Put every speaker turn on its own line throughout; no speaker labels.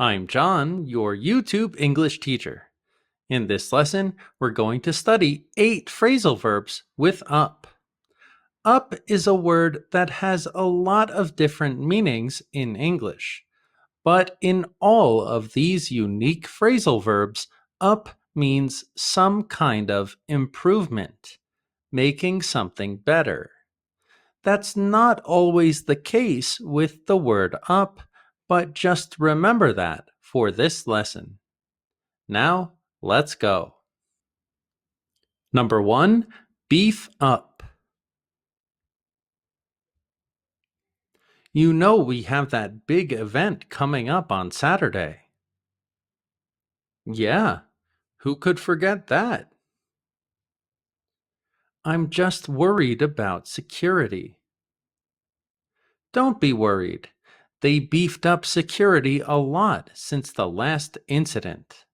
I'm John, your YouTube English teacher. In this lesson, we're going to study 8 phrasal verbs with up. Up is a word that has a lot of different meanings in English. But in all of these unique phrasal verbs, up means some kind of improvement, making something better. That's not always the case with the word up, but just remember that for this lesson. Now, let's go. Number 1, beef up. You know we have that big event coming up on Saturday. Yeah, who could forget that? I'm just worried about security. Don't be worried. They beefed up security a lot since the last incident.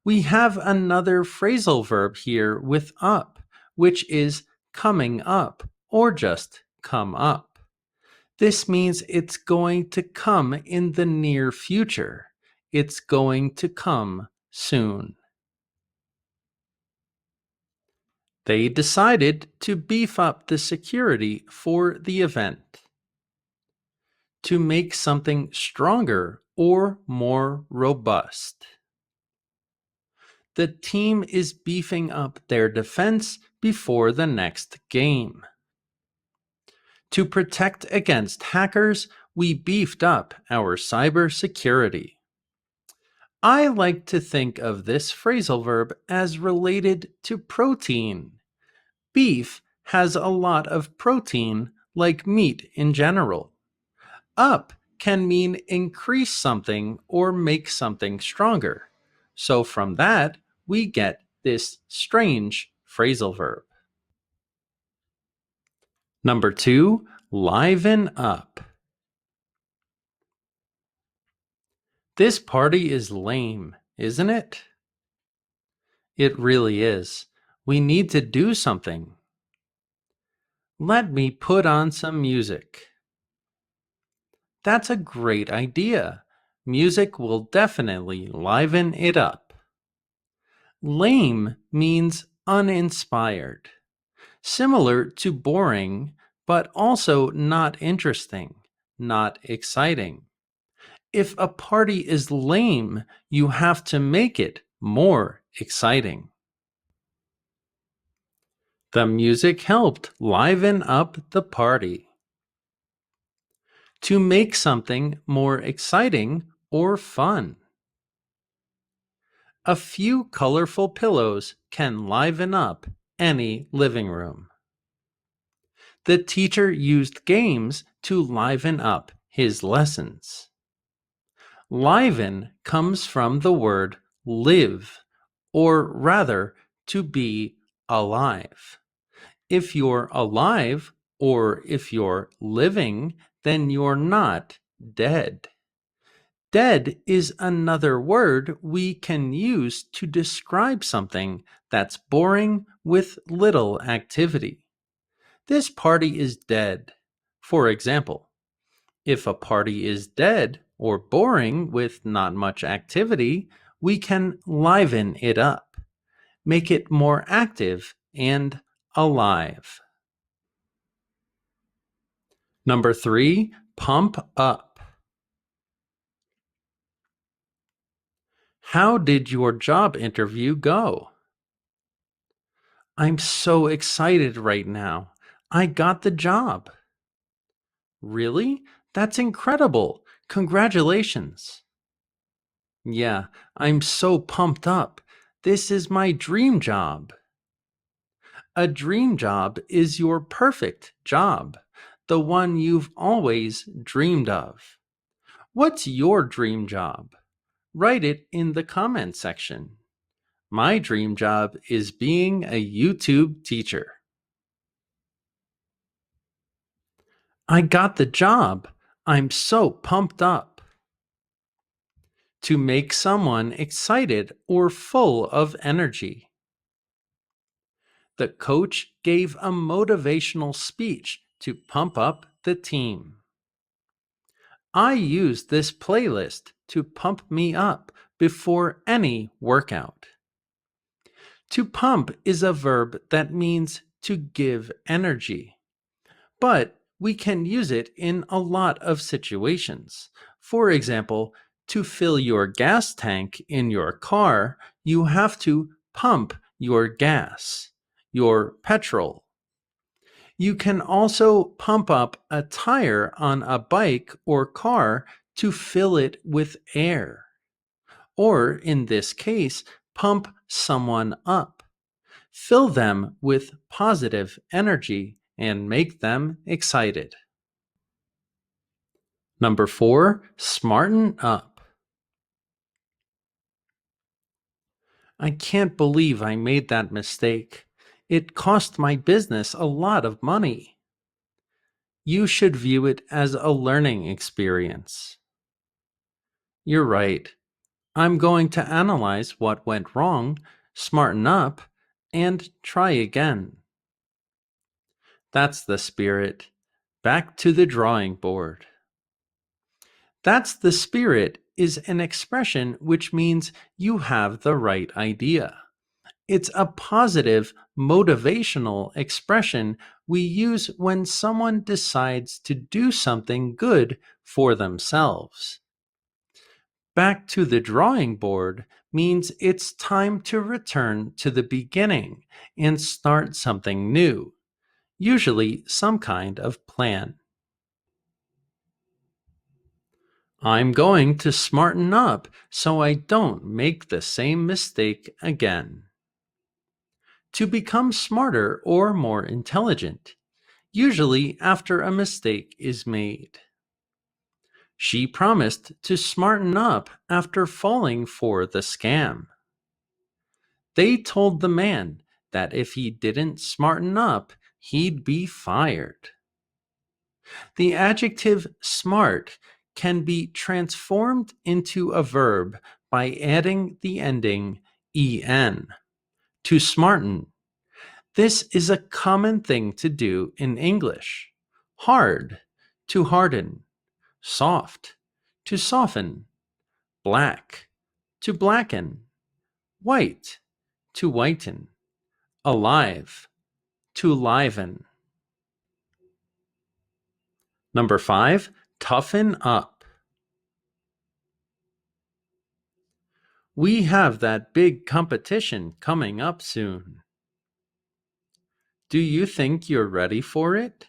We have another phrasal verb here with up, which is coming up or just come up. This means it's going to come in the near future. It's going to come soon. They decided to beef up the security for the event. To make something stronger or more robust. The team is beefing up their defense before the next game. To protect against hackers, we beefed up our cybersecurity. I like to think of this phrasal verb as related to protein. Beef has a lot of protein, like meat in general. Up can mean increase something or make something stronger. So from that, we get this strange phrasal verb. Number 2, liven up. This party is lame, isn't it? It really is. We need to do something. Let me put on some music. That's a great idea. Music will definitely liven it up. Lame means uninspired, similar to boring, but also not interesting, not exciting. If a party is lame, you have to make it more exciting. The music helped liven up the party. To make something more exciting or fun. A few colorful pillows can liven up any living room. The teacher used games to liven up his lessons. Liven comes from the word live, or rather, to be alive. If you're alive, or if you're living, then you're not dead. Dead is another word we can use to describe something that's boring with little activity. This party is dead. For example, if a party is dead or boring with not much activity, we can liven it up, make it more active and alive. Number 3, pump up. How did your job interview go? I'm so excited right now. I got the job. Really? That's incredible. Congratulations. Yeah, I'm so pumped up. This is my dream job. A dream job is your perfect job, the one you've always dreamed of. What's your dream job? Write it in the comment section. My dream job is being a YouTube teacher. I got the job. I'm so pumped up. To make someone excited or full of energy. The coach gave a motivational speech to pump up the team. I use this playlist to pump me up before any workout. To pump is a verb that means to give energy, but we can use it in a lot of situations. For example, to fill your gas tank in your car, you have to pump your gas, your petrol. You can also pump up a tire on a bike or car to fill it with air. Or, in this case, pump someone up. Fill them with positive energy and make them excited. Number 4, smarten up. I can't believe I made that mistake. It cost my business a lot of money. You should view it as a learning experience. You're right. I'm going to analyze what went wrong, smarten up, and try again. That's the spirit. Back to the drawing board. That's the spirit is an expression which means you have the right idea. It's a positive, motivational expression we use when someone decides to do something good for themselves. Back to the drawing board means it's time to return to the beginning and start something new, usually some kind of plan. I'm going to smarten up so I don't make the same mistake again. To become smarter or more intelligent, usually after a mistake is made. She promised to smarten up after falling for the scam. They told the man that if he didn't smarten up, he'd be fired. The adjective smart can be transformed into a verb by adding the ending en. To smarten. This is a common thing to do in English. Hard, to harden. Soft, to soften. Black, to blacken. White, to whiten. Alive, to liven. Number 5, toughen up. We have that big competition coming up soon. Do you think you're ready for it?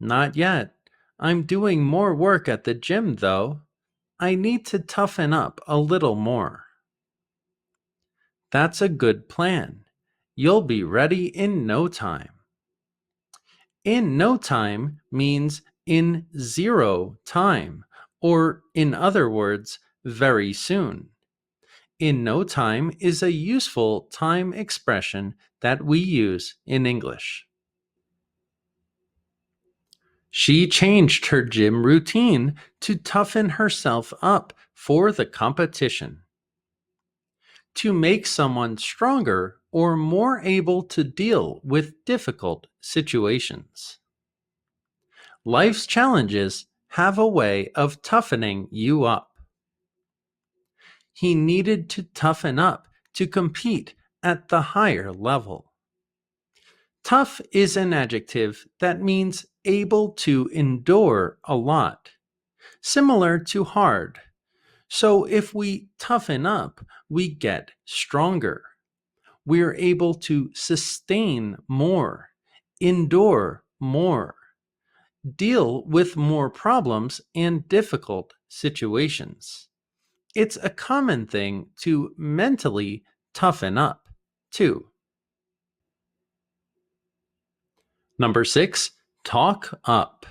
Not yet. I'm doing more work at the gym, though. I need to toughen up a little more. That's a good plan. You'll be ready in no time. In no time means in 0 time, or in other words, very soon. In no time is a useful time expression that we use in English. She changed her gym routine to toughen herself up for the competition. To make someone stronger or more able to deal with difficult situations. Life's challenges have a way of toughening you up. He needed to toughen up to compete at the higher level. Tough is an adjective that means able to endure a lot, similar to hard. So if we toughen up, we get stronger. We're able to sustain more, endure more, deal with more problems and difficult situations. It's a common thing to mentally toughen up, too. Number 6, talk up.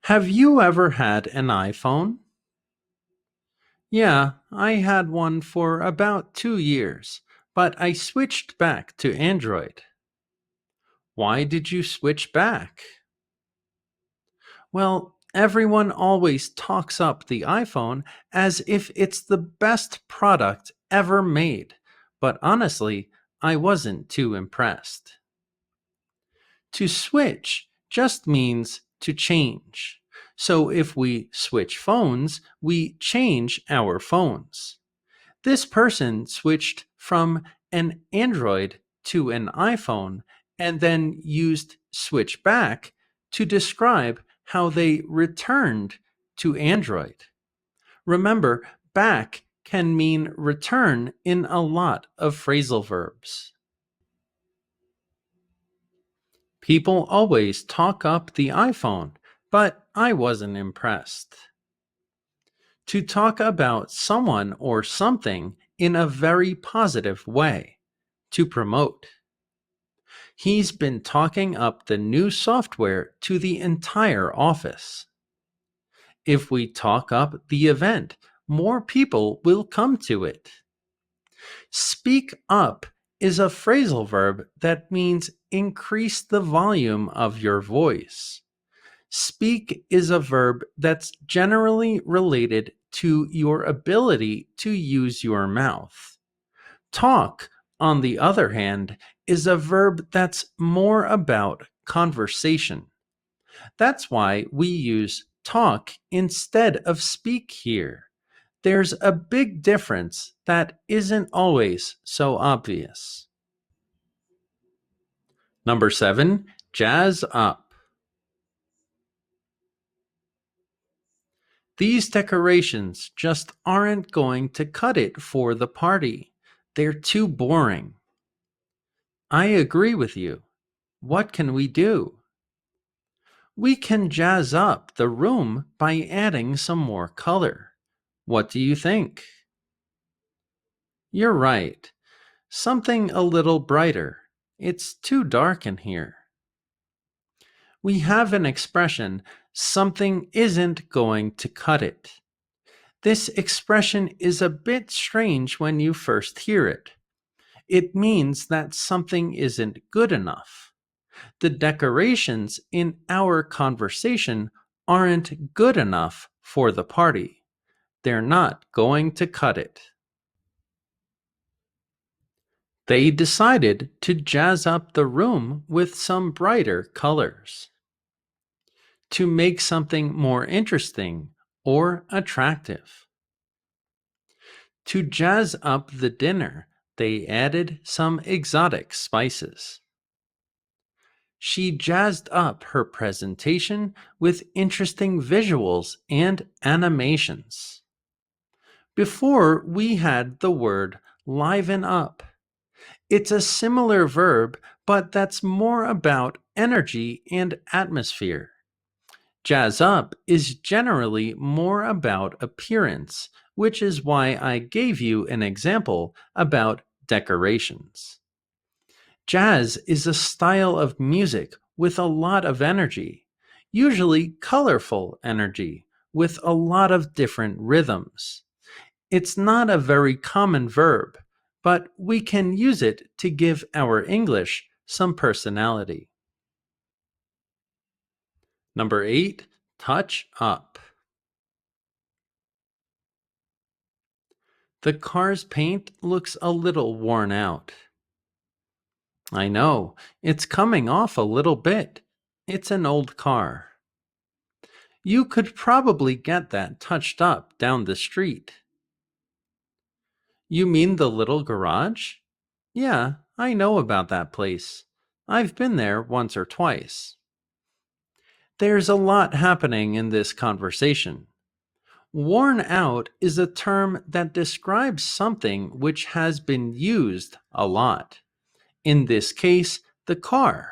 Have you ever had an iPhone? Yeah, I had one for about 2 years, but I switched back to Android. Why did you switch back? Well, everyone always talks up the iPhone as if it's the best product ever made, but honestly, I wasn't too impressed. To switch just means to change. So if we switch phones, we change our phones. This person switched from an Android to an iPhone and then used switch back to describe how they returned to Android. Remember, back can mean return in a lot of phrasal verbs. People always talk up the iPhone, but I wasn't impressed. To talk about someone or something in a very positive way. To promote. He's been talking up the new software to the entire office. If we talk up the event, more people will come to it. Speak up is a phrasal verb that means increase the volume of your voice. Speak is a verb that's generally related to your ability to use your mouth. Talk, on the other hand, is a verb that's more about conversation. That's why we use talk instead of speak here. There's a big difference that isn't always so obvious. Number 7, jazz up. These decorations just aren't going to cut it for the party. They're too boring. I agree with you. What can we do? We can jazz up the room by adding some more color. What do you think? You're right. Something a little brighter. It's too dark in here. We have an expression, something isn't going to cut it. This expression is a bit strange when you first hear it. It means that something isn't good enough. The decorations in our conversation aren't good enough for the party. They're not going to cut it. They decided to jazz up the room with some brighter colors. To make something more interesting or attractive. To jazz up the dinner, they added some exotic spices. She jazzed up her presentation with interesting visuals and animations. Before, we had the word liven up. It's a similar verb, but that's more about energy and atmosphere. Jazz up is generally more about appearance, which is why I gave you an example about decorations. Jazz is a style of music with a lot of energy, usually colorful energy, with a lot of different rhythms. It's not a very common verb, but we can use it to give our English some personality. Number 8, touch up. The car's paint looks a little worn out. I know, it's coming off a little bit. It's an old car. You could probably get that touched up down the street. You mean the little garage? Yeah, I know about that place. I've been there once or twice. There's a lot happening in this conversation. Worn out is a term that describes something which has been used a lot. In this case, the car.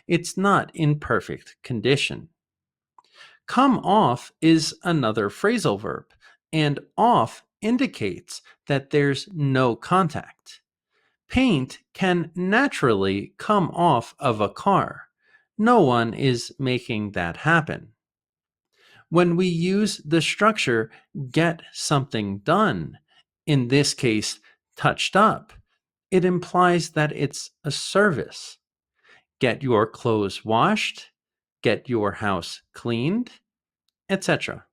It's not in perfect condition. Come off is another phrasal verb, and off indicates that there's no contact. Paint can naturally come off of a car. No one is making that happen. When we use the structure get something done, in this case, touched up, it implies that it's a service. Get your clothes washed, get your house cleaned, etc.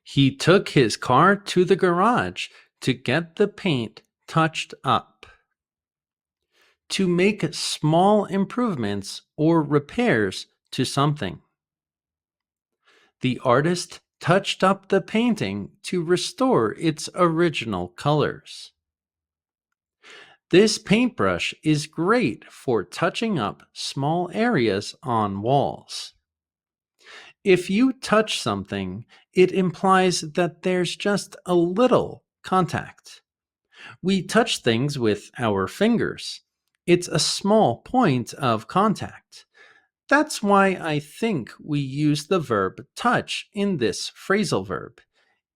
He took his car to the garage to get the paint touched up. to make small improvements or repairs to something. The artist touched up the painting to restore its original colors. This paintbrush is great for touching up small areas on walls. If you touch something, it implies that there's just a little contact. We touch things with our fingers. It's a small point of contact. That's why I think we use the verb touch in this phrasal verb.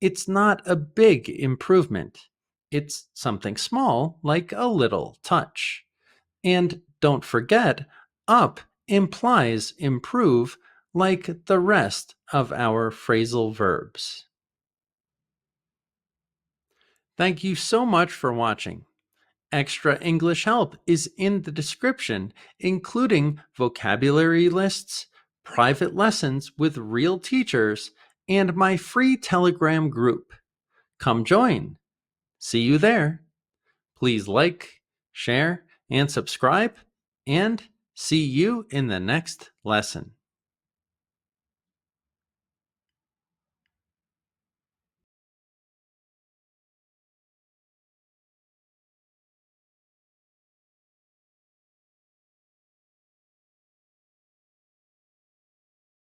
It's not a big improvement. It's something small, like a little touch. And don't forget, up implies improve, like the rest of our phrasal verbs. Thank you so much for watching. Extra English help is in the description, including vocabulary lists, private lessons with real teachers, and my free Telegram group. Come join. See you there. Please like, share, and subscribe, and see you in the next lesson.